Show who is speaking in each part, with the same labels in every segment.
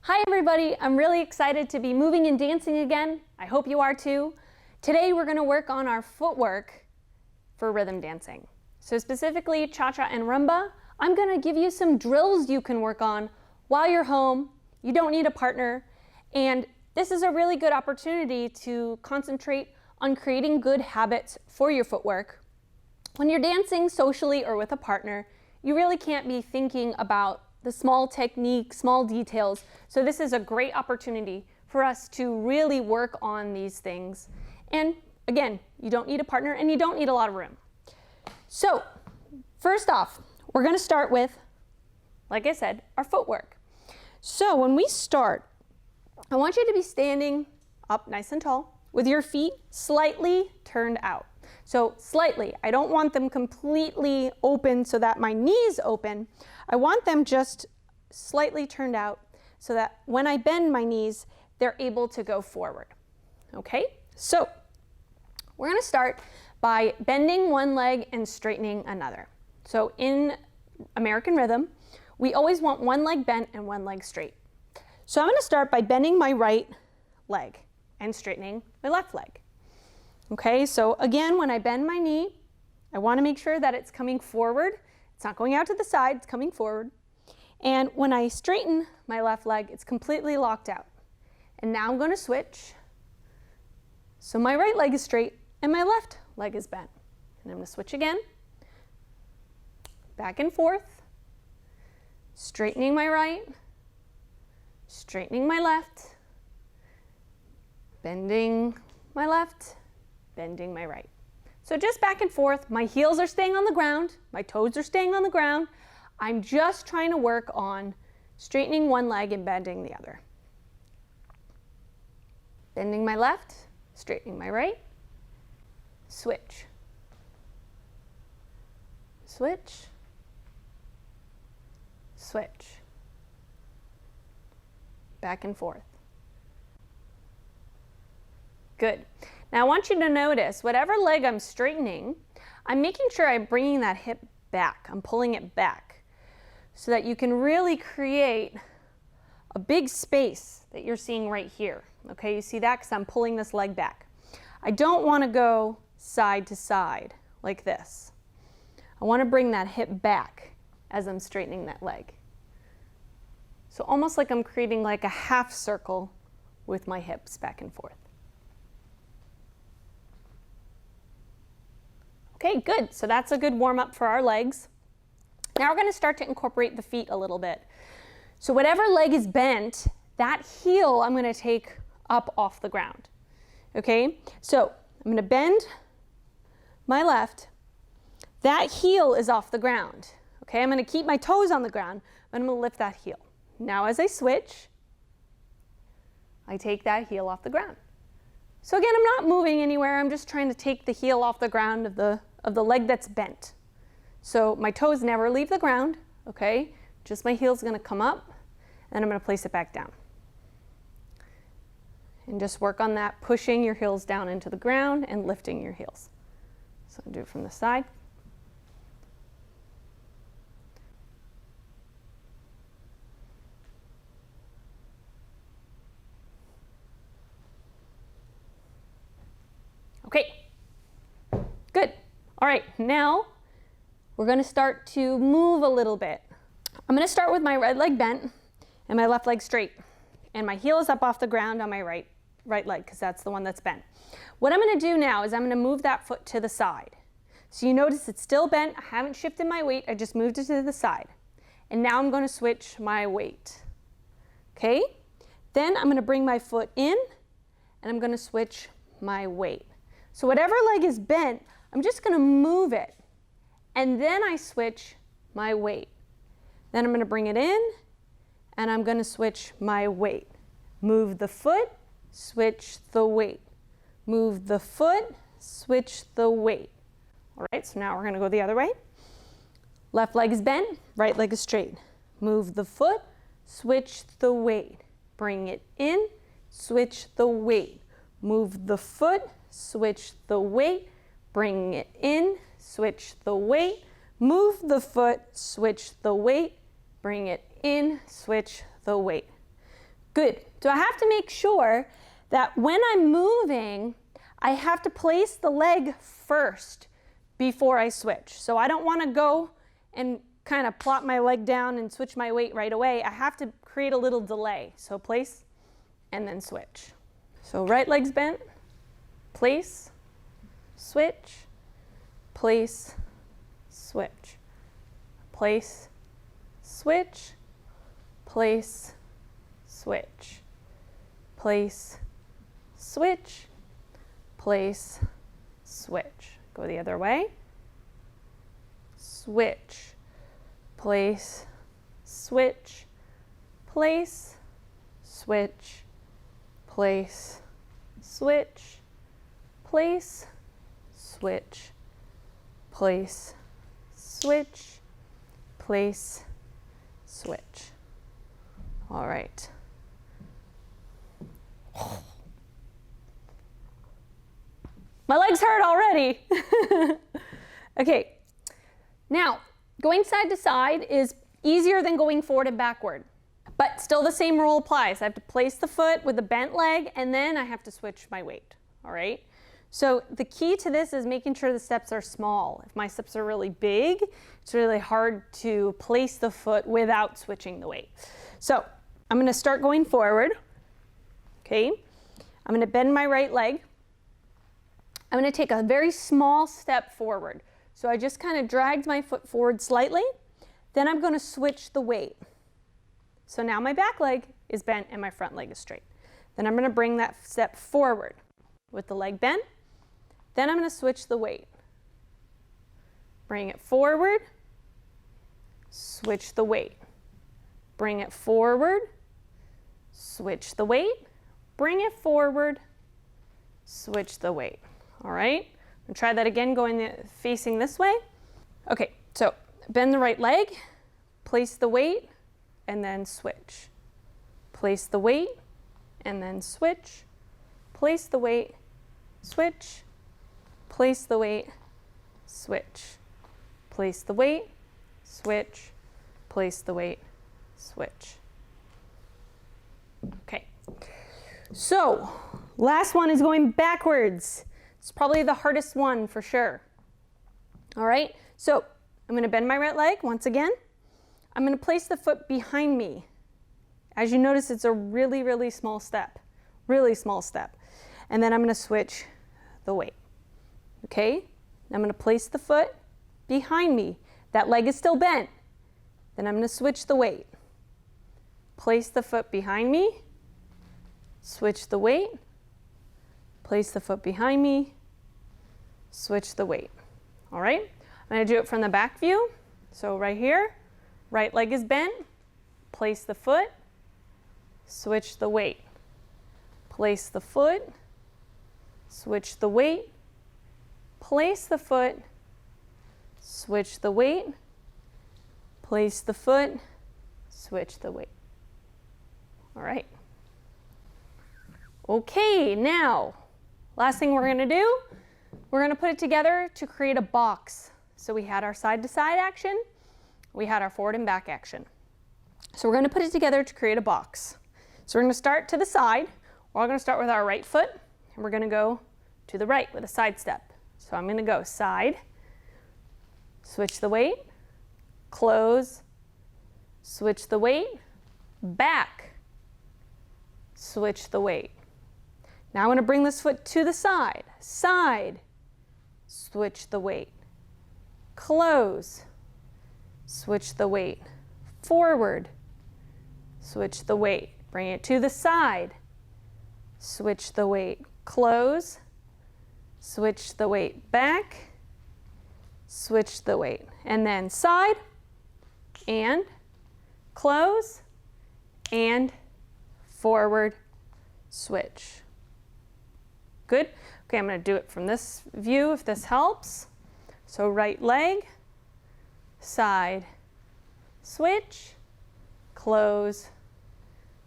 Speaker 1: Hi everybody, I'm really excited to be moving and dancing again. I hope you are too. Today we're going to work on our footwork for rhythm dancing. So specifically cha-cha and rumba, I'm going to give you some drills you can work on while you're home. You don't need a partner, and this is a really good opportunity to concentrate on creating good habits for your footwork. When you're dancing socially or with a partner, you really can't be thinking about the small techniques, small details. So this is a great opportunity for us to really work on these things. And again, you don't need a partner and you don't need a lot of room. So first off, we're going to start with, like I said, our footwork. So when we start, I want you to be standing up nice and tall with your feet slightly turned out. So slightly, I don't want them completely open so that my knees open. I want them just slightly turned out so that when I bend my knees, they're able to go forward. Okay, so we're going to start by bending one leg and straightening another. So in American rhythm, we always want one leg bent and one leg straight. So I'm going to start by bending my right leg and straightening my left leg. Okay, so again, when I bend my knee, I want to make sure that it's coming forward. It's not going out to the side, it's coming forward. And when I straighten my left leg, it's completely locked out. And now I'm going to switch. So my right leg is straight and my left leg is bent. And I'm going to switch again. Back and forth. Straightening my right. Straightening my left. Bending my left. Bending my right. So just back and forth. My heels are staying on the ground. My toes are staying on the ground. I'm just trying to work on straightening one leg and bending the other. Bending my left, straightening my right. Switch. Switch. Switch. Back and forth. Good. Now I want you to notice whatever leg I'm straightening, I'm making sure I'm bringing that hip back. I'm pulling it back so that you can really create a big space that you're seeing right here. Okay, you see that because I'm pulling this leg back. I don't want to go side to side like this. I want to bring that hip back as I'm straightening that leg. So almost like I'm creating like a half circle with my hips back and forth. Okay, good. So that's a good warm-up for our legs. Now we're going to start to incorporate the feet a little bit. So whatever leg is bent, that heel I'm going to take up off the ground. Okay, so I'm going to bend my left. That heel is off the ground. Okay, I'm going to keep my toes on the ground, but I'm going to lift that heel. Now as I switch, I take that heel off the ground. So again, I'm not moving anywhere. I'm just trying to take the heel off the ground of the leg that's bent. So my toes never leave the ground, okay? Just my heel's going to come up, and I'm going to place it back down. And just work on that, pushing your heels down into the ground and lifting your heels. So I'll do it from the side. Okay, good. All right, now we're going to start to move a little bit. I'm going to start with my right leg bent and my left leg straight. And my heel is up off the ground on my right leg because that's the one that's bent. What I'm going to do now is I'm going to move that foot to the side. So you notice it's still bent. I haven't shifted my weight. I just moved it to the side. And now I'm going to switch my weight. Okay? Then I'm going to bring my foot in and I'm going to switch my weight. So whatever leg is bent, I'm just going to move it. And then I switch my weight. Then I'm going to bring it in, and I'm going to switch my weight. Move the foot, switch the weight. Move the foot, switch the weight. All right, so now we're going to go the other way. Left leg is bent, right leg is straight. Move the foot, switch the weight. Bring it in, switch the weight. Move the foot, switch the weight. Bring it in, switch the weight, move the foot, switch the weight, bring it in, switch the weight. Good. So I have to make sure that when I'm moving, I have to place the leg first before I switch. So I don't want to go and kind of plop my leg down and switch my weight right away. I have to create a little delay. So place and then switch. So right leg's bent, place, switch, place, switch, place, switch, place, switch, place, switch, place, switch. Go the other way. Switch, place, switch, place, switch, place, switch, place, switch, place, switch, place, switch. All right. My legs hurt already. Okay, now going side to side is easier than going forward and backward, but still the same rule applies. I have to place the foot with the bent leg and then I have to switch my weight, all right? So the key to this is making sure the steps are small. If my steps are really big, it's really hard to place the foot without switching the weight. So I'm gonna start going forward, okay? I'm gonna bend my right leg. I'm gonna take a very small step forward. So I just kind of dragged my foot forward slightly. Then I'm gonna switch the weight. So now my back leg is bent and my front leg is straight. Then I'm gonna bring that step forward with the leg bent. Then I'm gonna switch the weight. Bring it forward, switch the weight. Bring it forward, switch the weight. Bring it forward, switch the weight. All right, and try that again, facing this way. Okay, so bend the right leg, place the weight, and then switch. Place the weight, and then switch. Place the weight, switch. Place the weight, switch. Place the weight, switch. Place the weight, switch. Okay, so last one is going backwards. It's probably the hardest one for sure. All right, so I'm gonna bend my right leg once again. I'm gonna place the foot behind me. As you notice, it's a really, really small step, And then I'm gonna switch the weight, okay? I'm gonna place the foot behind me. That leg is still bent. Then I'm gonna switch the weight. Place the foot behind me, switch the weight, place the foot behind me, switch the weight. All right, I'm gonna do it from the back view. So right here, right leg is bent, place the foot, switch the weight. Place the foot, switch the weight, place the foot, switch the weight, place the foot, switch the weight. All right. Okay, now, last thing we're gonna do, we're gonna put it together to create a box. So we had our side to side action, we had our forward and back action. So we're gonna put it together to create a box. So we're gonna start to the side. We're all gonna start with our right foot, and we're gonna go to the right with a side step. So I'm gonna go side, switch the weight, close, switch the weight, back, switch the weight. Now I'm going to bring this foot to the side, side, switch the weight, close, switch the weight, forward, switch the weight, bring it to the side, switch the weight, close, switch the weight, back, switch the weight, and then side, and close, and forward, switch. Good. Okay, I'm going to do it from this view if this helps. So right leg, side, switch, close,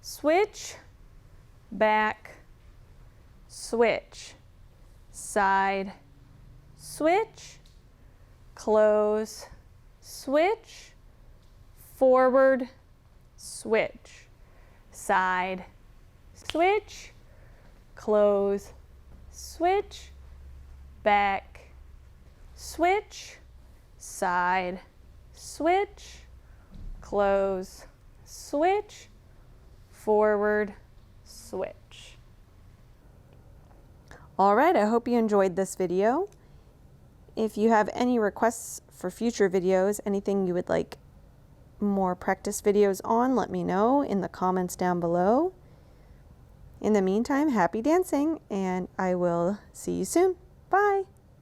Speaker 1: switch, back, switch, side, switch, close, switch, forward, switch, side, switch, close, switch, back, switch, side, switch, close, switch, forward, switch. All right, I hope you enjoyed this video. If you have any requests for future videos, anything you would like more practice videos on, let me know in the comments down below. In the meantime, happy dancing, and I will see you soon. Bye.